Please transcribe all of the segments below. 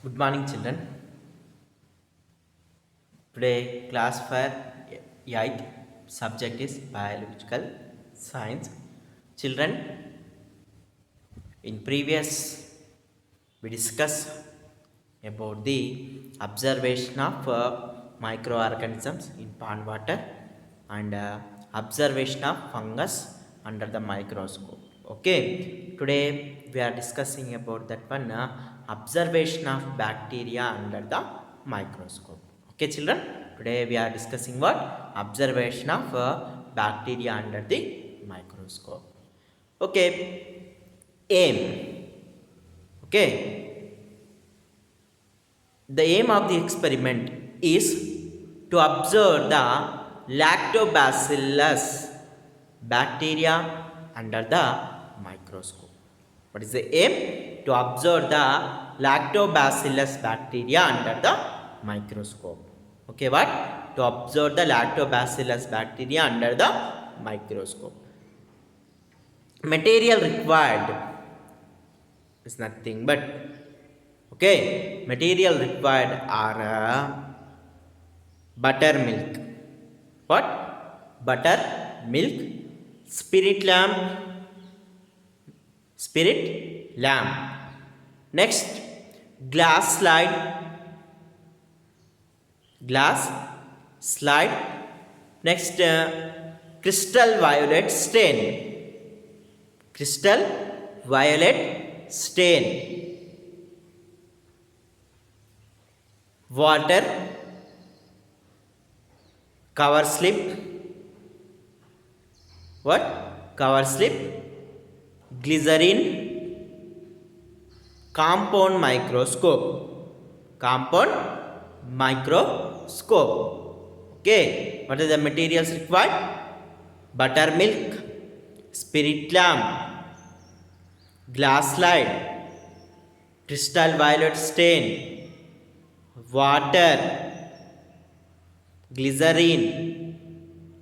Good morning, children. Today, class for 8th subject is biological science. Children, in previous we discussed about the observation of microorganisms in pond water and observation of fungus under the microscope. Okay, today we are discussing about that one observation of bacteria under the microscope. Okay, children, today we are discussing what observation of bacteria under the microscope. Okay, aim. Okay, the aim of the experiment is to observe the lactobacillus bacteria under the microscope. What is the aim? To observe the lactobacillus bacteria under the microscope. Okay, what? To observe the lactobacillus bacteria under the microscope. Material required is nothing but okay. Material required are buttermilk. What? Buttermilk, spirit lamp, spirit lamp. Next, glass slide, glass slide. Next, crystal violet stain, crystal violet stain. Water, cover slip. What? Cover slip, glycerin, compound microscope, compound microscope. Okay, what are the materials required? Buttermilk, spirit lamp, glass slide, crystal violet stain, water, glycerin,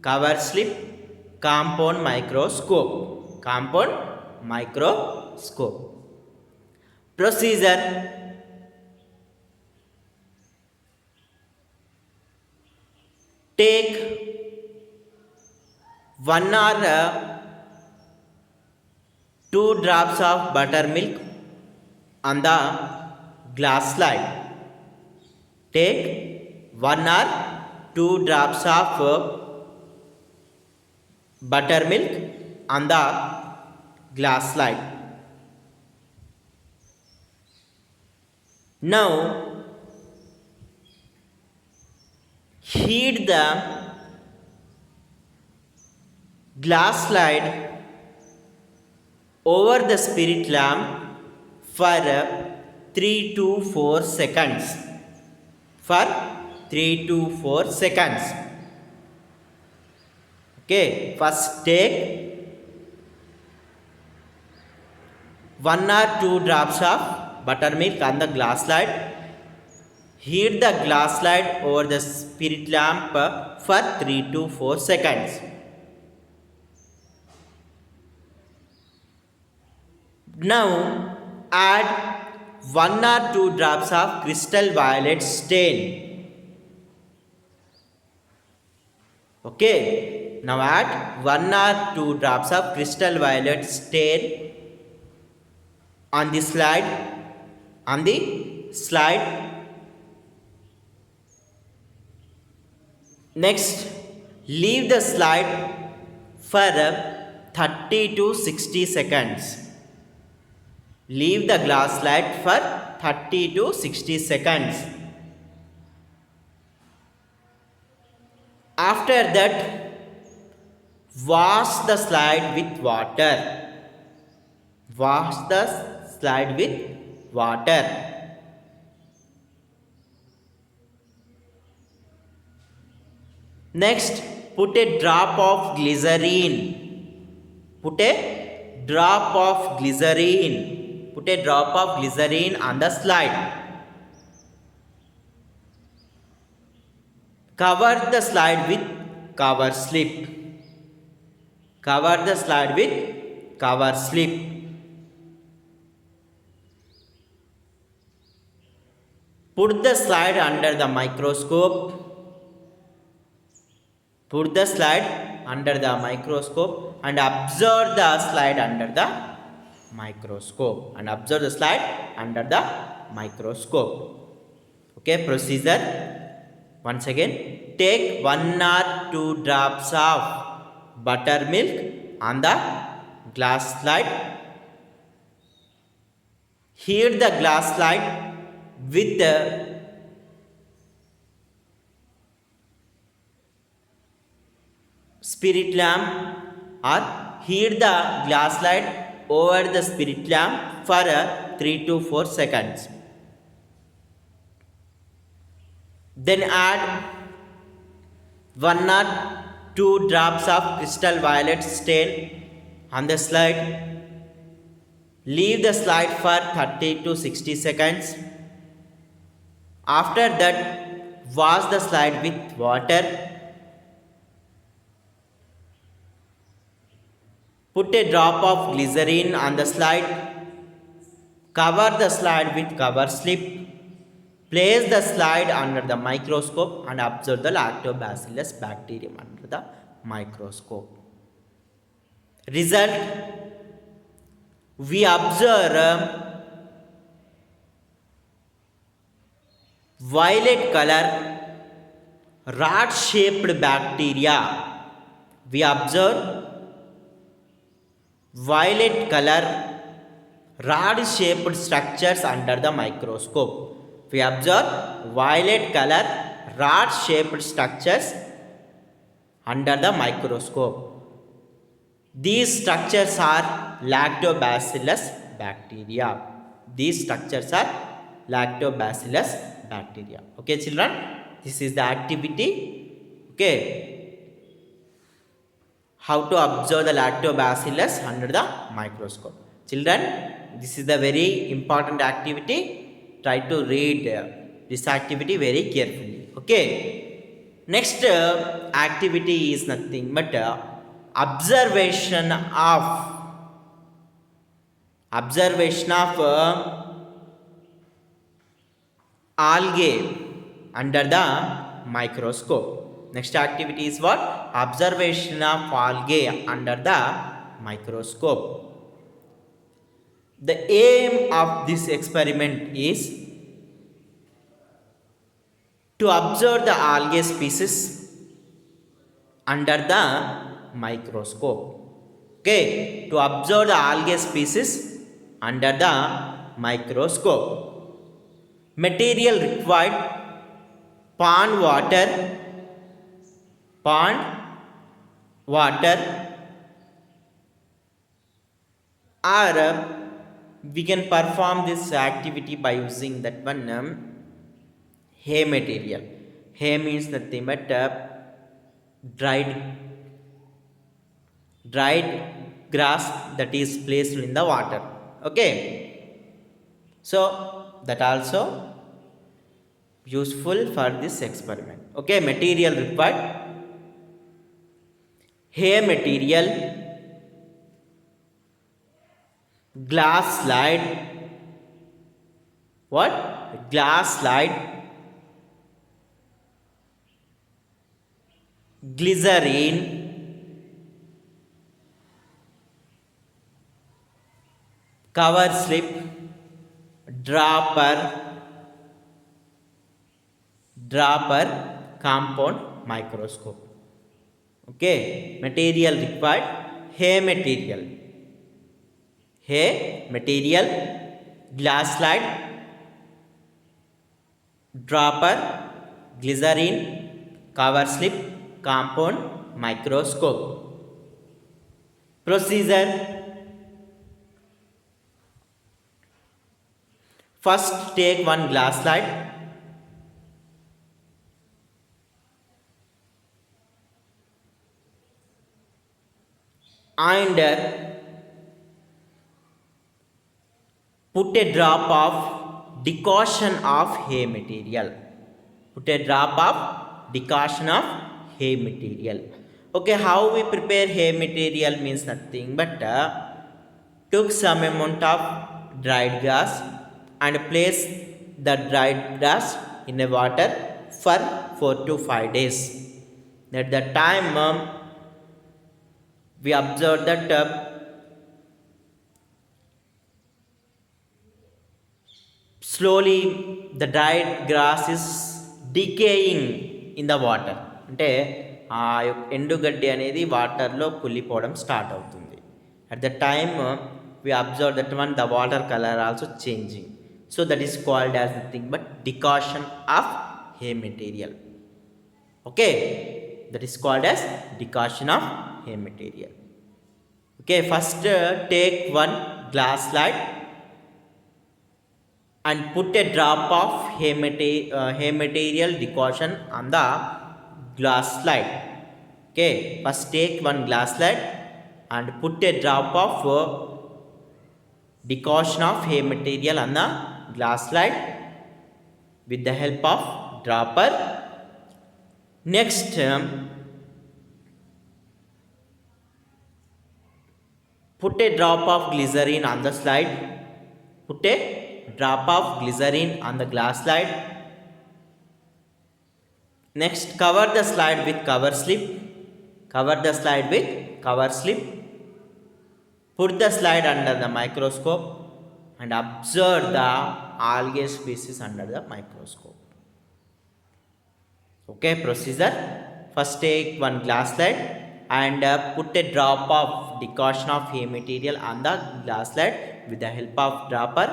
cover slip, compound microscope, compound microscope. Procedure: take one or two drops of buttermilk on the glass slide. Take one or two drops of buttermilk on the glass slide. Now heat the glass slide over the spirit lamp for 3 to 4 seconds. For 3 to 4 seconds. Okay, first take one or two drops of buttermilk on the glass slide. Heat the glass slide over the spirit lamp for 3 to 4 seconds. Now add one or two drops of crystal violet stain. Okay, now add one or two drops of crystal violet stain on the slide, on the slide. Next, leave the slide for 30 to 60 seconds. Leave the glass slide for 30 to 60 seconds. After that, wash the slide with water. Wash the slide with water. Next, put a drop of glycerine. Put a drop of glycerine. Put a drop of glycerine on the slide. Cover the slide with cover slip. Cover the slide with cover slip. Put the slide under the microscope. Put the slide under the microscope and observe the slide under the microscope. And observe the slide under the microscope. Okay, procedure. Once again, take 1 or 2 drops of buttermilk on the glass slide. Heat the glass slide with the spirit lamp or heat the glass slide over the spirit lamp for 3 to 4 seconds. Then add 1 or 2 drops of crystal violet stain on the slide. Leave the slide for 30 to 60 seconds. After that, wash the slide with water. Put a drop of glycerin on the slide. Cover the slide with cover slip. Place the slide under the microscope and observe the Lactobacillus bacterium under the microscope. Result: we observe violet color rod shaped bacteria. We observe violet color rod shaped structures under the microscope. We observe violet color rod shaped structures under the microscope. These structures are Lactobacillus bacteria. These structures are Lactobacillus bacteria. Okay, children, this is the activity. Okay, how to observe the Lactobacillus under the microscope. Children, this is the very important activity. Try to read this activity very carefully. Okay, next activity is nothing but observation of algae under the microscope. Next activity is what? Observation of algae under the microscope. The aim of this experiment is to observe the algae species under the microscope. Okay, to observe the algae species under the microscope. Material required: pond water, or we can perform this activity by using that one hay material. Hay means nothing but dried grass that is placed in the water. Okay, so that also useful for this experiment. Okay, material required: hay material, glass slide, glycerine, cover slip, dropper, compound microscope. Okay, material required: hay material, glass slide, dropper, glycerine, cover slip, compound microscope. Procedure: first take one glass slide, and put a drop of decoction of hay material. Okay, how we prepare hay material means nothing but took some amount of dried grass and place the dried grass in a water for 4 to 5 days. At the time we observe that slowly the dried grass is decaying in the water. అంటే ఆ ఎండుగడ్డి అనేది వాటర్లో కుళ్ళిపోవడం start అవుతుంది. At the time we observe that one the water color also changing. So that is called as nothing but decoction of hay material. Okay, that is called as decoction of hay material. Okay, first take one glass slide and put a drop of hay material decoction on the glass slide. Okay, first take one glass slide and put a drop of decoction of hay material on the glass slide with the help of dropper. Next put a drop of glycerine on the slide. Put a drop of glycerine on the glass slide. Next cover the slide with cover slip. Cover the slide with cover slip. Put the slide under the microscope and observe the algae species under the microscope. Okay, procedure. First take one glass slide and put a drop of decoction of hay material on the glass slide with the help of dropper.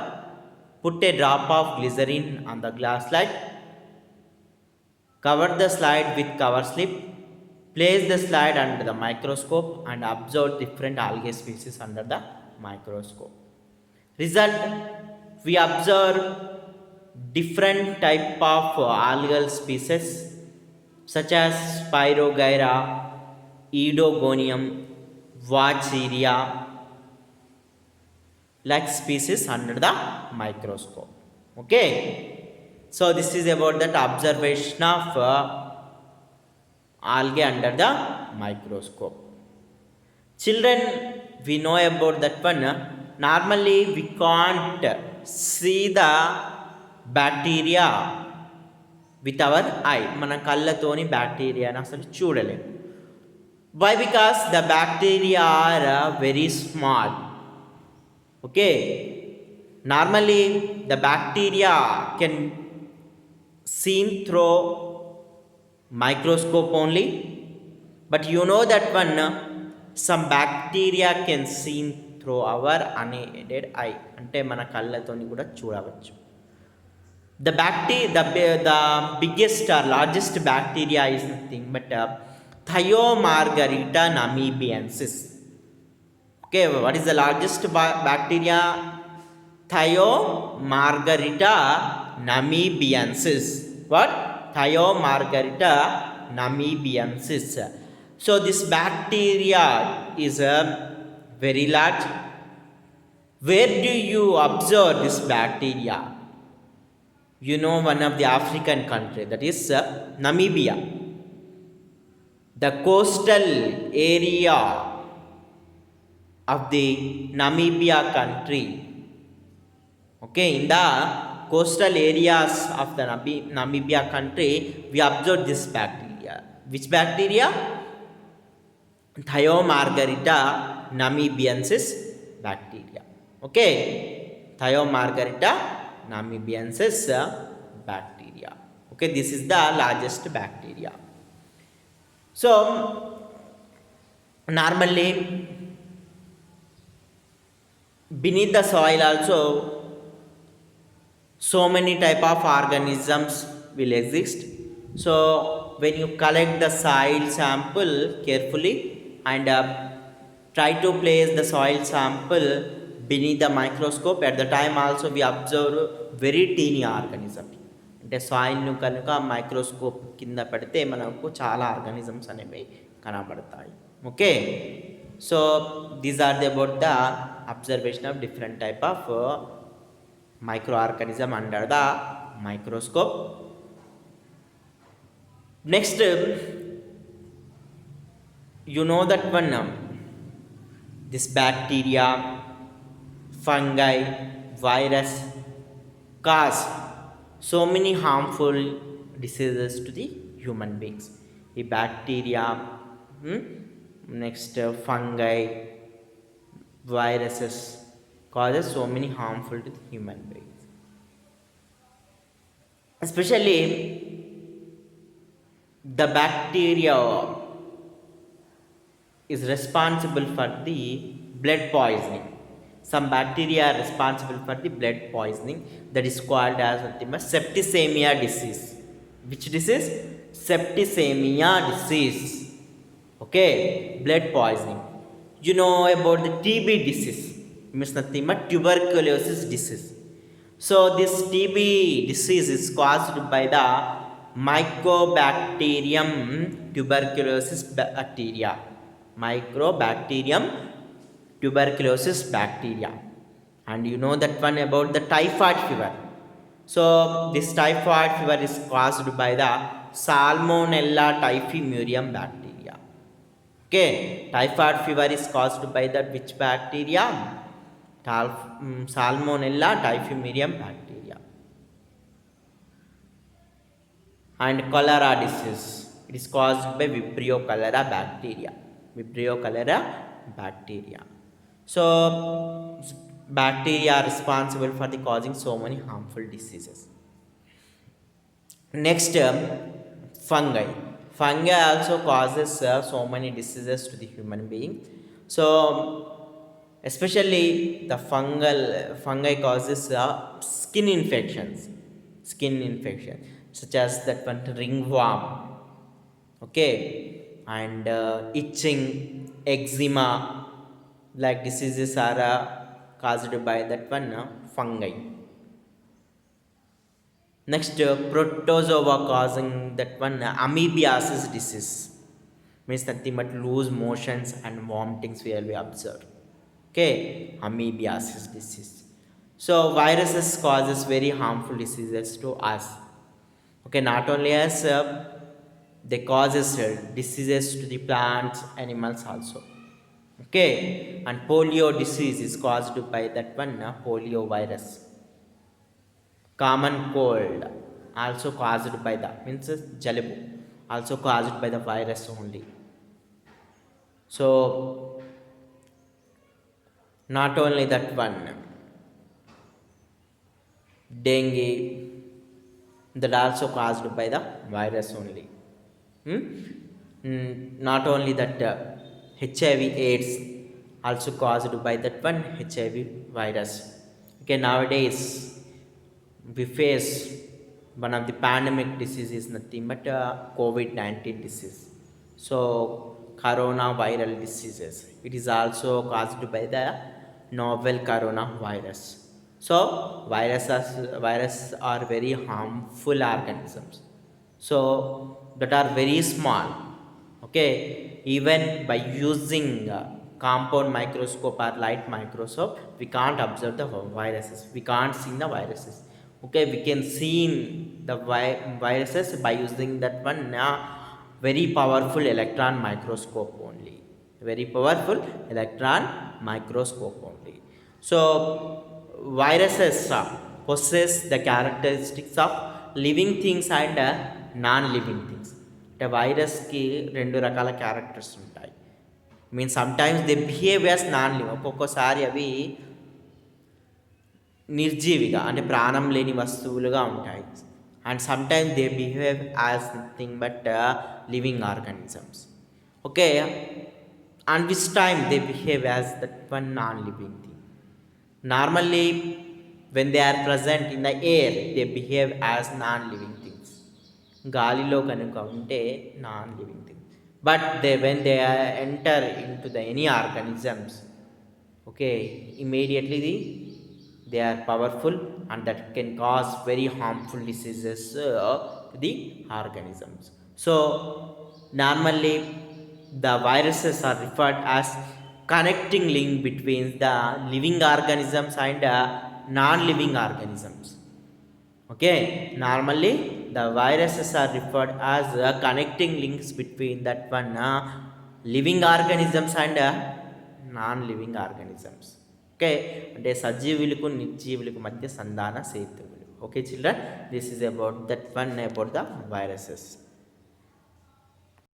Put a drop of glycerine on the glass slide. Cover the slide with cover slip. Place the slide under the microscope and observe different algae species under the microscope. Result, we observe different type of algal species such as Spirogyra, Edogonium, Wacheria, like species under the microscope. Okay, so this is about that observation of algae under the microscope. Children, we know about that one. Normally we can't see the bacteria with our eye. మన కళ్ళతోని బ్యాక్టీరియాని అసలు చూడలేము. Why? Because the bacteria are very small. Okay, normally the bacteria can seen through microscope only, but you know that one some bacteria can seen through our unaided eye. అంటే మన కళ్ళతోని కూడా చూడవచ్చు. The biggest or largest bacteria is nothing but Thiomargarita namibiensis. Okay, what is the largest bacteria? Thiomargarita namibiensis. What? Thiomargarita namibiensis. So this bacteria is very large. Where do you observe this bacteria? You know, one of the African country, that is Namibia. The coastal area of the Namibia country. Okay, in the coastal areas of the Namibia country, we observe this bacteria. Which bacteria? Thiomargarita namibiensis bacteria. Okay, Thiomargarita namibiensis bacteria. Okay, this is the largest bacteria. So normally beneath the soil also so many type of organisms will exist. So when you collect the soil sample carefully and try to place the soil sample beneath the microscope, at the time also we observe very teeny organisms. అంటే సాయిల్ను కనుక microscope కింద పెడితే మనకు చాలా organisms అనేవి కనబడతాయి. Okay, so these are the about the observation of different type of microorganism under the microscope. Next, you know that one this bacteria, fungi, virus cause so many harmful diseases to the human beings. The bacteria, hmm, next fungi, viruses causes so many harmful to the human beings. Especially the bacteria is responsible for the blood poisoning. Some bacteria are responsible for the blood poisoning that is called as nothing but septicemia disease. Which disease? Septicemia disease. Okay, blood poisoning. You know about the TB disease, means nothing but tuberculosis disease. So this TB disease is caused by the Mycobacterium tuberculosis bacteria. Mycobacterium tuberculosis bacteria. And you know that one about the typhoid fever. So this typhoid fever is caused by the Salmonella typhimurium bacteria. Okay, typhoid fever is caused by that which bacteria? Salmonella typhimurium bacteria. And cholera disease, it is caused by Vibrio cholera bacteria. Vibrio cholera bacteria. So bacteria are responsible for the causing so many harmful diseases. Next, fungi. Fungi also causes so many diseases to the human being. So, especially the fungi causes skin infections, skin infection, such as that one ringworm. Okay, and itching, eczema, like diseases are caused by that one fungi. Next, protozoa causing that one amoebiasis disease, means nothing but loose motions and vomitings will be observed. Okay, amoebiasis disease. So viruses causes very harmful diseases to us. Okay, not only as they causes diseases to the plants, animals also. Okay, and polio disease is caused by that one polio virus. Common cold also caused by the means jalabu, also caused by the virus only. So not only that one, dengue, that also caused by the virus only. Hmm? Not only that, HIV AIDS also caused by that one HIV virus. Okay, nowadays we face one of the pandemic disease is nothing but COVID-19 disease. So coronaviral diseases, it is also caused by the novel coronavirus. So virus are very harmful organisms, so that are very small. Okay, even by using compound microscope or light microscope, we can't observe the viruses, we can't see the viruses. Okay, we can see the viruses by using that one very powerful electron microscope only, very powerful electron microscope only. So viruses possess the characteristics of living things and non living things. అంటే వైరస్కి రెండు రకాల characters ఉంటాయి. Means some times they behave as non live, ఒక్కొక్కసారి అవి నిర్జీవిగా అంటే ప్రాణం లేని వస్తువులుగా ఉంటాయి. And some times they behave as nothing but living organisms. Okay, and which time they behave as that one non living thing. Normally when they are present in the air, they behave as non-living things. గాలిలో కనుక ఉంటే non living thing. But they when they enter into the any organisms, okay, immediately they are powerful and that can cause very harmful diseases to the organisms. So normally the viruses are referred as connecting link between the living organisms and non-living organisms. Okay, normally the viruses are referred as connecting links between that one living organisms and non-living organisms. Okay, అంటే సజీవులకు నిర్జీవులకు మధ్య సంధాన సేతువులు. Okay children, this is about that one about the viruses.